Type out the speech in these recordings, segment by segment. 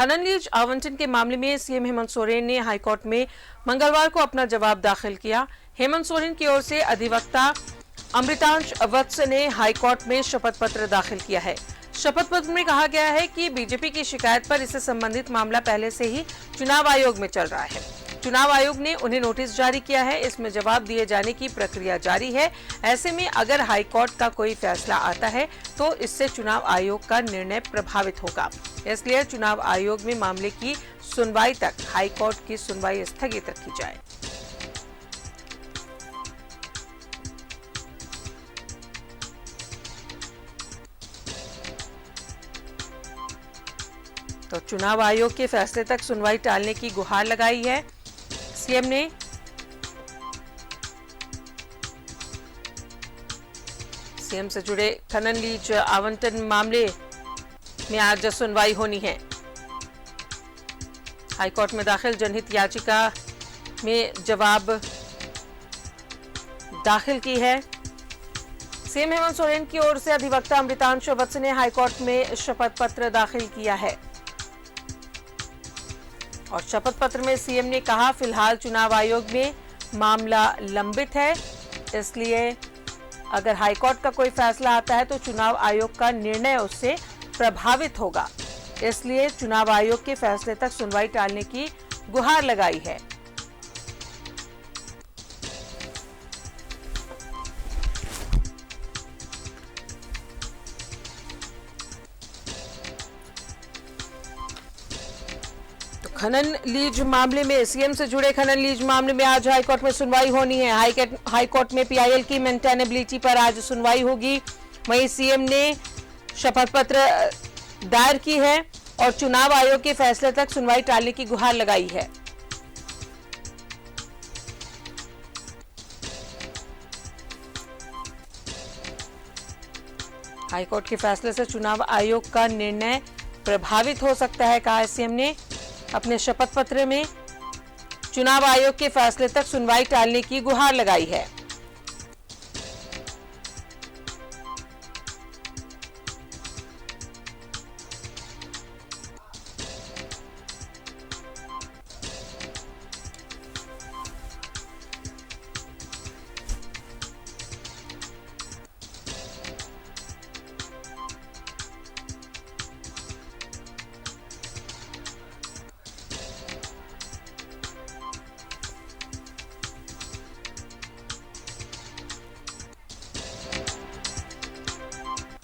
खनन लीज आवंटन के मामले में सीएम हेमंत सोरेन ने हाईकोर्ट में मंगलवार को अपना जवाब दाखिल किया। हेमंत सोरेन की ओर से अधिवक्ता अमृतांश वत्स ने हाईकोर्ट में शपथ पत्र दाखिल किया है। शपथ पत्र में कहा गया है कि बीजेपी की शिकायत पर इससे संबंधित मामला पहले से ही चुनाव आयोग में चल रहा है। चुनाव आयोग ने उन्हें नोटिस जारी किया है। इसमें जवाब दिए जाने की प्रक्रिया जारी है। ऐसे में अगर हाईकोर्ट का कोई फैसला आता है तो इससे चुनाव आयोग का निर्णय प्रभावित होगा। इसलिए चुनाव आयोग में मामले की सुनवाई तक हाईकोर्ट की सुनवाई स्थगित रखी जाए। तो चुनाव आयोग के फैसले तक सुनवाई टालने की गुहार लगाई है सीएम ने। सीएम से जुड़े खनन लीज आवंटन मामले में आज सुनवाई होनी है। हाईकोर्ट में दाखिल जनहित याचिका में जवाब दाखिल की है। सीएम हेमंत सोरेन की ओर से अधिवक्ता अमृतांश वत्स ने हाईकोर्ट में शपथ पत्र दाखिल किया है और शपथ पत्र में सीएम ने कहा, फिलहाल चुनाव आयोग में मामला लंबित है, इसलिए अगर हाईकोर्ट का कोई फैसला आता है तो चुनाव आयोग का निर्णय उससे प्रभावित होगा। इसलिए चुनाव आयोग के फैसले तक सुनवाई टालने की गुहार लगाई है। खनन लीज मामले में सीएम से जुड़े खनन लीज मामले में आज हाईकोर्ट में सुनवाई होनी है। हाईकोर्ट में पीआईएल की मेंटेनेबिलिटी पर आज सुनवाई होगी। वहीं सीएम ने शपथ पत्र दायर की है और चुनाव आयोग के फैसले तक सुनवाई टालने की गुहार लगाई है। हाईकोर्ट के फैसले से चुनाव आयोग का निर्णय प्रभावित हो सकता है, कहा सीएम ने अपने शपथ पत्र में। चुनाव आयोग के फैसले तक सुनवाई टालने की गुहार लगाई है।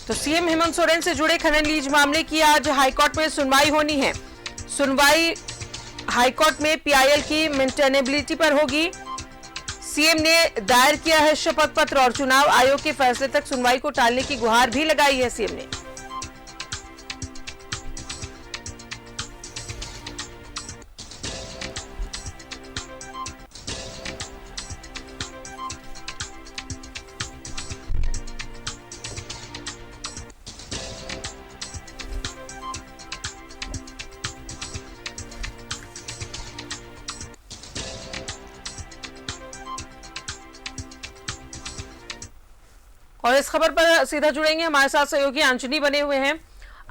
तो सीएम हेमंत सोरेन से जुड़े खनन लीज मामले की आज हाईकोर्ट में सुनवाई होनी है। सुनवाई हाईकोर्ट में पीआईएल की मेंटेनेबिलिटी पर होगी। सीएम ने दायर किया है शपथ पत्र और चुनाव आयोग के फैसले तक सुनवाई को टालने की गुहार भी लगाई है सीएम ने। और इस खबर पर सीधा जुड़ेंगे, हमारे साथ सहयोगी अंजनी बने हुए हैं।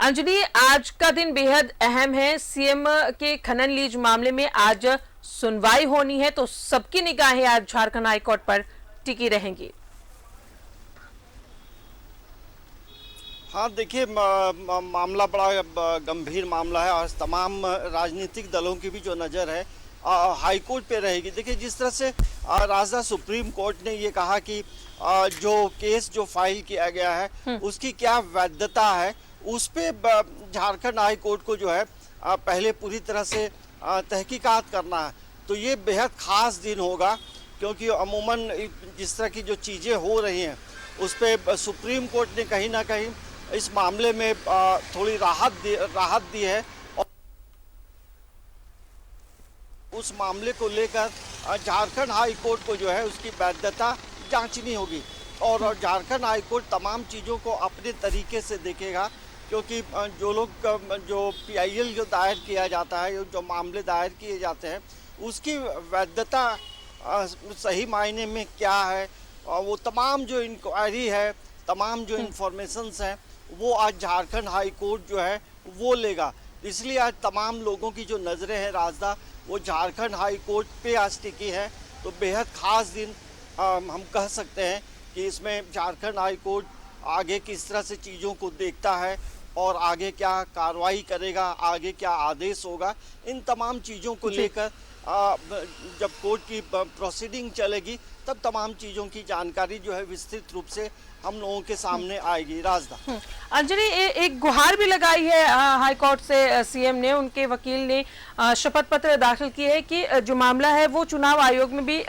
अंजनी, आज का दिन बेहद अहम है। सीएम के खनन लीज मामले में आज सुनवाई होनी है, तो सबकी निगाहें आज झारखंड हाईकोर्ट पर टिकी रहेंगी। हाँ देखिए, मामला बड़ा गंभीर मामला है और तमाम राजनीतिक दलों की भी जो नज़र है हाईकोर्ट पे रहेगी। देखिए, जिस तरह से राजदा सुप्रीम कोर्ट ने ये कहा कि जो केस जो फाइल किया गया है उसकी क्या वैधता है, उस पे झारखंड हाई कोर्ट को जो है पहले पूरी तरह से तहकीकात करना है। तो ये बेहद ख़ास दिन होगा, क्योंकि अमूमन जिस तरह की जो चीज़ें हो रही हैं उस पे सुप्रीम कोर्ट ने कहीं ना कहीं इस मामले में थोड़ी राहत दी है और उस मामले को लेकर झारखंड हाई कोर्ट को जो है उसकी वैधता जांचनी होगी और झारखंड हाई कोर्ट तमाम चीज़ों को अपने तरीके से देखेगा, क्योंकि जो पीआईएल जो दायर किया जाता है, जो मामले दायर किए जाते हैं, उसकी वैधता सही मायने में क्या है, वो तमाम जो इंक्वायरी है, तमाम जो इंफॉर्मेशंस हैं, वो आज झारखंड हाई कोर्ट जो है वो लेगा। इसलिए आज तमाम लोगों की जो नज़रें हैं राजदा, वो झारखंड हाई कोर्ट पे आज टिकी है। तो बेहद ख़ास दिन हम कह सकते हैं कि इसमें झारखंड हाई कोर्ट आगे किस तरह से चीज़ों को देखता है और आगे क्या कार्रवाई करेगा, आगे क्या आदेश होगा, इन तमाम चीज़ों को लेकर जब कोर्ट की प्रोसीडिंग चलेगी तब तमाम चीज़ों की जानकारी जो है विस्तृत रूप से हम लोगों के सामने आएगी। राजदा, अंजलि, एक गुहार भी लगाई है हाई कोर्ट से सीएम ने, उनके वकील ने शपथ पत्र दाखिल की है कि जो मामला है वो चुनाव आयोग में भी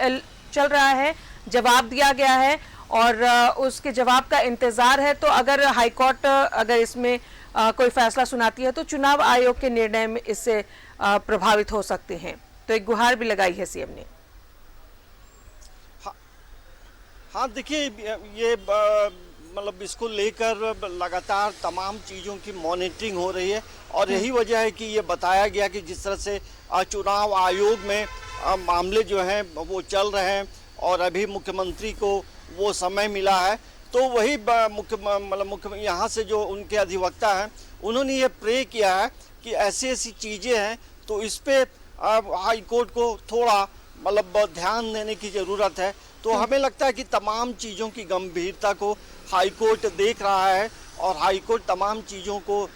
चल रहा है, जवाब दिया गया है और उसके जवाब का इंतजार है। तो अगर हाई कोर्ट अगर इसमें कोई फैसला सुनाती है तो चुनाव आयोग के निर्णय में इससे प्रभावित हो सकते हैं। तो एक गुहार भी लगाई है सीएम ने। हाँ देखिए, ये मतलब इसको लेकर लगातार तमाम चीज़ों की मॉनिटरिंग हो रही है और यही वजह है कि ये बताया गया कि जिस तरह से चुनाव आयोग में मामले जो हैं वो चल रहे हैं और अभी मुख्यमंत्री को वो समय मिला है, तो वही मुख्य यहाँ से जो उनके अधिवक्ता हैं उन्होंने ये प्रे किया है कि ऐसी ऐसी चीज़ें हैं तो इस पर हाई कोर्ट को थोड़ा ध्यान देने की ज़रूरत है। तो हमें लगता है कि तमाम चीज़ों की गंभीरता को हाई कोर्ट देख रहा है और हाई कोर्ट तमाम चीज़ों को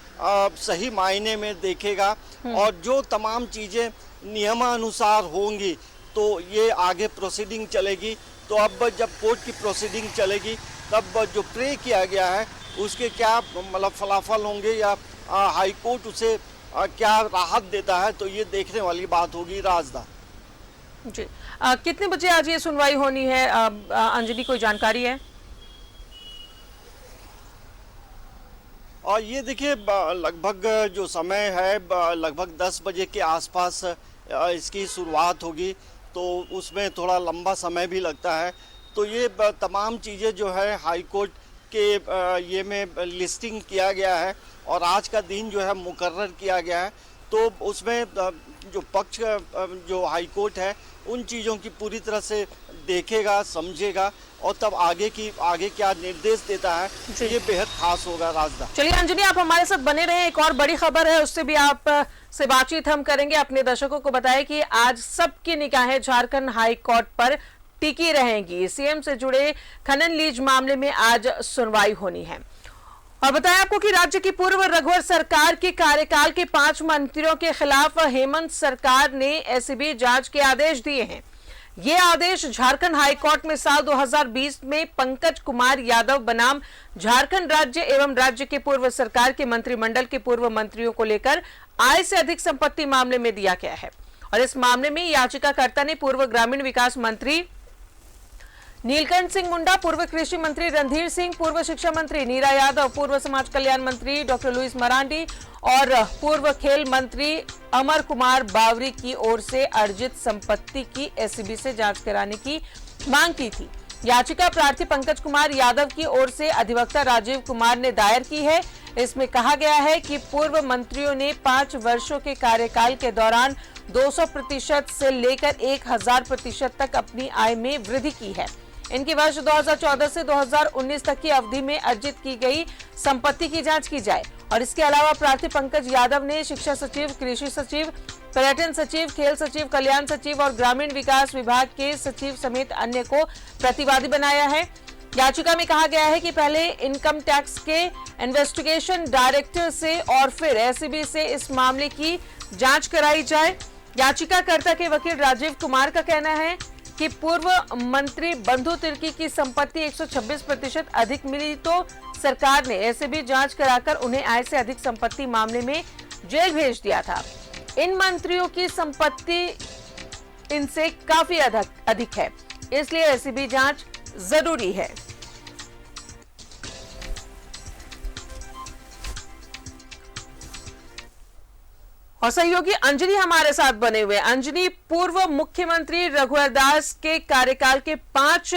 सही मायने में देखेगा और जो तमाम चीज़ें नियमानुसार होंगी तो ये आगे प्रोसीडिंग चलेगी। तो अब जब कोर्ट की प्रोसीडिंग चलेगी तब जो प्रे किया गया है उसके क्या फलाफल होंगे या हाई कोर्ट उसे क्या राहत देता है, तो ये देखने वाली बात होगी। राजदा जी, कितने बजे आज ये सुनवाई होनी है अंजलि, कोई जानकारी है? और ये देखिए लगभग जो समय है लगभग 10 बजे के आसपास इसकी शुरुआत होगी, तो उसमें थोड़ा लंबा समय भी लगता है। तो ये तमाम चीज़ें जो है हाई कोर्ट के ये में लिस्टिंग किया गया है और आज का दिन जो है मुकर्रर किया गया है। तो उसमें जो पक्ष जो हाई कोर्ट है उन चीज़ों की पूरी तरह से देखेगा, समझेगा और तब आगे क्या निर्देश देता है ये बेहद खास होगा। राजदा, चलिए अंजलि, आप हमारे साथ बने रहे। एक और बड़ी खबर है, उससे भी आप से बातचीत हम करेंगे। अपने दर्शकों को बताएं कि आज सबकी निगाहें झारखंड हाई कोर्ट पर टिकी रहेंगी। सीएम से जुड़े खनन लीज मामले में आज सुनवाई होनी है। और बताया आपको कि राज्य की पूर्व रघुवर सरकार के कार्यकाल के 5 मंत्रियों के खिलाफ हेमंत सरकार ने एसीबी जांच के आदेश दिए हैं। ये आदेश झारखंड हाई कोर्ट में साल 2020 में पंकज कुमार यादव बनाम झारखंड राज्य एवं राज्य के पूर्व सरकार के मंत्रिमंडल के पूर्व मंत्रियों को लेकर आय से अधिक संपत्ति मामले में दिया गया है। और इस मामले में याचिकाकर्ता ने पूर्व ग्रामीण विकास मंत्री नीलकंठ सिंह मुंडा, पूर्व कृषि मंत्री रणधीर सिंह, पूर्व शिक्षा मंत्री नीरा यादव, पूर्व समाज कल्याण मंत्री डॉक्टर लुइस मरांडी और पूर्व खेल मंत्री अमर कुमार बावरी की ओर से अर्जित संपत्ति की एसीबी से जांच कराने की मांग की थी। याचिका प्रार्थी पंकज कुमार यादव की ओर से अधिवक्ता राजीव कुमार ने दायर की है। इसमें कहा गया है कि पूर्व मंत्रियों ने 5 वर्षों के कार्यकाल के दौरान 200% से लेकर 1000% तक अपनी आय में वृद्धि की है। इनकी वर्ष 2014 से 2019 तक की अवधि में अर्जित की गई संपत्ति की जांच की जाए। और इसके अलावा प्रार्थी पंकज यादव ने शिक्षा सचिव, कृषि सचिव, पर्यटन सचिव, खेल सचिव, कल्याण सचिव और ग्रामीण विकास विभाग के सचिव समेत अन्य को प्रतिवादी बनाया है। याचिका में कहा गया है कि पहले इनकम टैक्स के इन्वेस्टिगेशन डायरेक्टर से और फिर एसीबी से इस मामले की जांच कराई जाए। याचिकाकर्ता के वकील राजीव कुमार का कहना है कि पूर्व मंत्री बंधु तिर्की की संपत्ति 126% अधिक मिली तो सरकार ने एसीबी जांच कराकर उन्हें आय से अधिक संपत्ति मामले में जेल भेज दिया था। इन मंत्रियों की संपत्ति इनसे काफी अधिक है, इसलिए एसीबी जांच जरूरी है। और सहयोगी अंजलि हमारे साथ बने हुए। अंजलि, पूर्व मुख्यमंत्री रघुवर दास के कार्यकाल के 5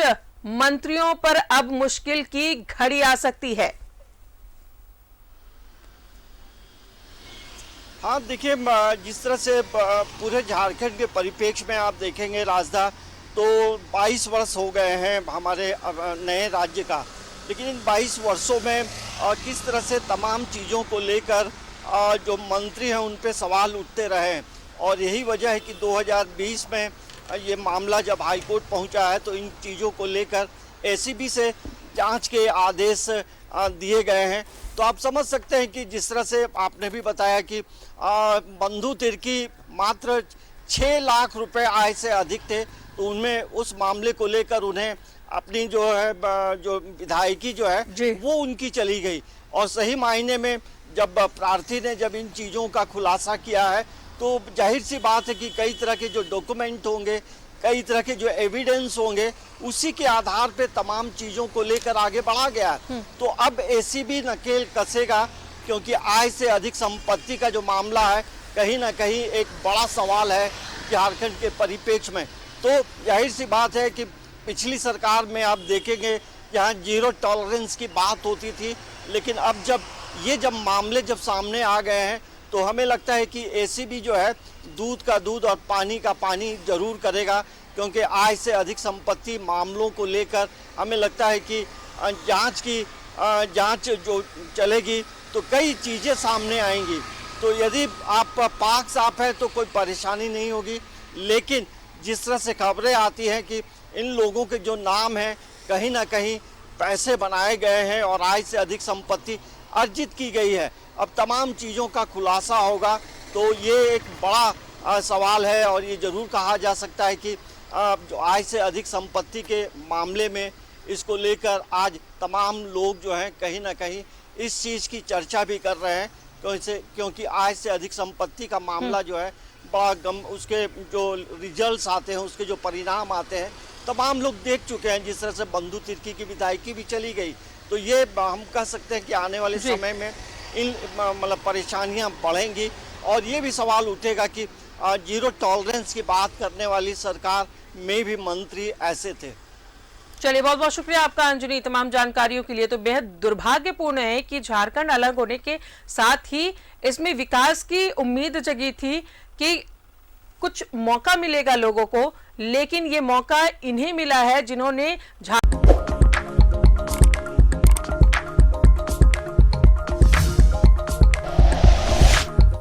मंत्रियों पर अब मुश्किल की घड़ी आ सकती है। हाँ देखिए, जिस तरह से पूरे झारखंड के परिप्रेक्ष्य में आप देखेंगे राजदा, तो 22 वर्ष हो गए हैं हमारे नए राज्य का, लेकिन इन 22 वर्षों में किस तरह से तमाम चीज़ों को लेकर जो मंत्री हैं उन पे सवाल उठते रहे हैं। और यही वजह है कि 2020 में ये मामला जब हाई कोर्ट पहुंचा है तो इन चीज़ों को लेकर एसीबी से जांच के आदेश दिए गए हैं। तो आप समझ सकते हैं कि जिस तरह से आपने भी बताया कि बंधु तिर्की मात्र 6 लाख रुपए आय से अधिक थे, तो उनमें उस मामले को लेकर उन्हें अपनी जो है जो विधायकी जो है वो उनकी चली गई। और सही मायने में जब प्रार्थी ने जब इन चीज़ों का खुलासा किया है तो जाहिर सी बात है कि कई तरह के जो डॉक्यूमेंट होंगे, कई तरह के जो एविडेंस होंगे, उसी के आधार पे तमाम चीज़ों को लेकर आगे बढ़ा गया। तो अब एसीबी नकेल कसेगा, क्योंकि आय से अधिक संपत्ति का जो मामला है कहीं ना कहीं एक बड़ा सवाल है झारखंड के परिप्रेक्ष्य में। तो जाहिर सी बात है कि पिछली सरकार में आप देखेंगे यहाँ जीरो टॉलरेंस की बात होती थी, लेकिन अब जब मामले सामने आ गए हैं तो हमें लगता है कि एसीबी जो है दूध का दूध और पानी का पानी जरूर करेगा, क्योंकि आय से अधिक संपत्ति मामलों को लेकर हमें लगता है कि जांच जो चलेगी तो कई चीज़ें सामने आएंगी। तो यदि आप पाक साफ है तो कोई परेशानी नहीं होगी, लेकिन जिस तरह से खबरें आती हैं कि इन लोगों के जो नाम हैं कहीं ना कहीं पैसे बनाए गए हैं और आय से अधिक संपत्ति अर्जित की गई है, अब तमाम चीज़ों का खुलासा होगा। तो ये एक बड़ा सवाल है और ये ज़रूर कहा जा सकता है कि जो आय से अधिक संपत्ति के मामले में इसको लेकर आज तमाम लोग जो हैं कहीं ना कहीं इस चीज़ की चर्चा भी कर रहे हैं, क्योंकि आय से अधिक संपत्ति का मामला जो है बड़ा उसके जो रिजल्ट्स आते हैं, उसके जो परिणाम आते हैं, तमाम लोग देख चुके हैं। जिस तरह से बंधु तिर्की की विधायकी भी चली गई, तो ये हम कह सकते हैं कि आने वाले समय में इन मतलब परेशानियां बढ़ेंगी और ये भी सवाल उठेगा कि जीरो टॉलरेंस की बात करने वाली सरकार में भी मंत्री ऐसे थे। चलिए, बहुत बहुत शुक्रिया आपका अंजनी तमाम जानकारियों के लिए। तो बेहद दुर्भाग्यपूर्ण है कि झारखंड अलग होने के साथ ही इसमें विकास की उम्मीद जगी थी कि कुछ मौका मिलेगा लोगों को, लेकिन ये मौका इन्हें मिला है जिन्होंने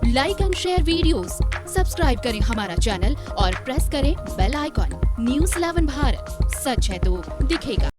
like and share videos, subscribe करें हमारा चैनल और प्रेस करें बेल आइकॉन। न्यूज़ 11 भारत, सच है तो दिखेगा।